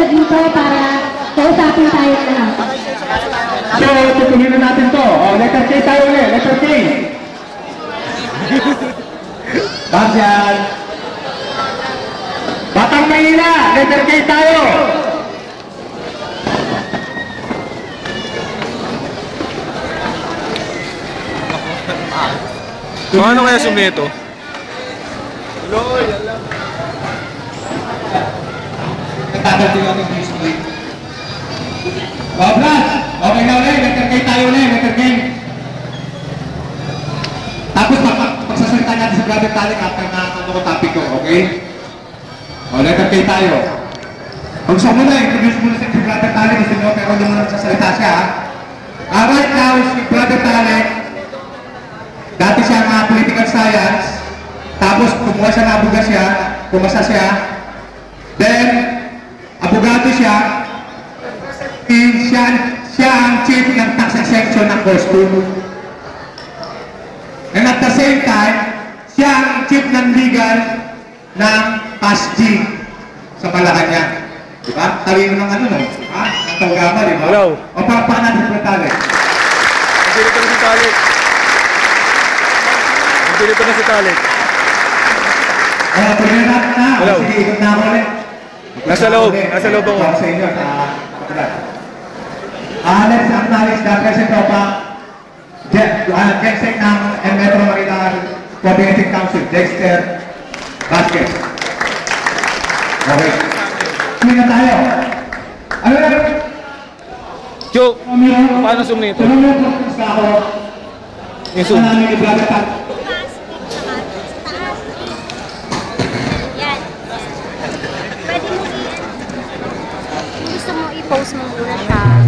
dito para kausapin tayo lahat. So, tutuloy na natin to. Letter K tayo ulit. Letter K. Bastian. Batang Maynila. Letter K tayo. Ano kaya sumeto? Nagtatating ako ng history. Brad! Okay na ulit. Letter K tayo ulit. Letter K. Tapos magsasalita natin sa brother Talik after na ano topic ko, okay? Letter K tayo. Kung gusto mo na, introduce mo na si brother Talik kasi no, pero hindi mo na magsasalita siya. Right now, si brother Talik, dati siya mga political science, tapos kumuha siya na abuga siya, pumasa siya, then, abogado siya, siya ang chief ng tax section ng Costco. And at the same time, siya ang chief ng legal ng PASG sa Malacanang. Diba? Talino ng ano no? Ha? Ang tawagama, diba? Hello. O paano natin sa Talik? Nandito na si Talik. Nandito na si Talik. Tuloy natin na. Hello. Sige, ikot na ako ulit. Nasa loob ako. Para sa inyo. Let's acknowledge the present of GenSec ng Metro Manila Coordinating Council, Dexter Vasquez. Okay. Tuloy na tayo. Ano na? Joe, paano sumeto? Yung zoom. Gusto mo i-post mo muna siya.